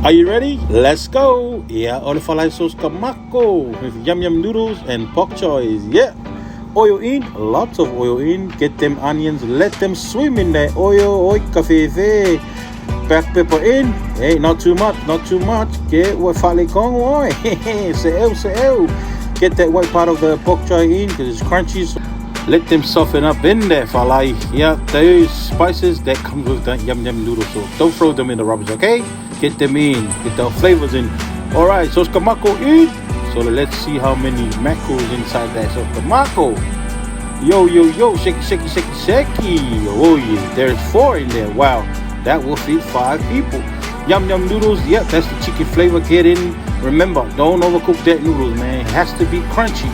Are you ready? Let's go. Yeah, all the falai sokikamako with yum yum noodles and pork choys. Yeah. Oil in, lots of oil in. Get them onions, let them swim in that oil. Oi, kafefe. Black pepper in. Hey, not too much, not too much. Get what falai kong oi. Se'eu. Get that white part of the pork choy in because it's crunchy. So let them soften up in there, falai. Yeah, those spices that come with that yum yum noodle. So don't throw them in the rubbish, okay? Get them in, get the flavors in. Alright, sokikamako in. So let's see how many mackerels inside that sokikamako. Yo, shaky. Oh yeah, there's 4 in there. Wow, that will feed 5 people. Yum yum noodles, yep, that's the chicken flavor. Get in. Remember, don't overcook that noodles, man. It has to be crunchy.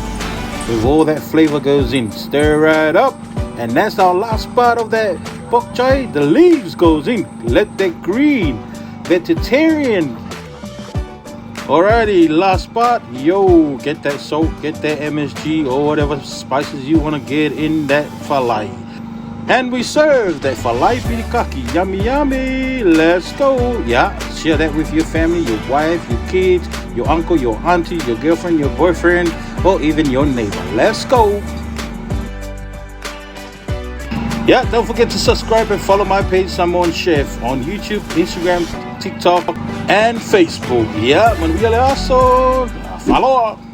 With all that flavor goes in. Stir right up. And that's our last part of that pork choy. The leaves goes in. Let that green vegetarian. Alrighty, last part. Yo, get that salt, get that MSG or whatever spices you want to get in that falai. And we serve that falai pirikaki. Yummy. Let's go. Yeah, share that with your family, your wife, your kids, your uncle, your auntie, your girlfriend, your boyfriend, or even your neighbor. Let's go. Yeah, don't forget to subscribe and follow my page, Samoan Chef, on YouTube, Instagram, TikTok, and Facebook. Yeah, man, we also follow up.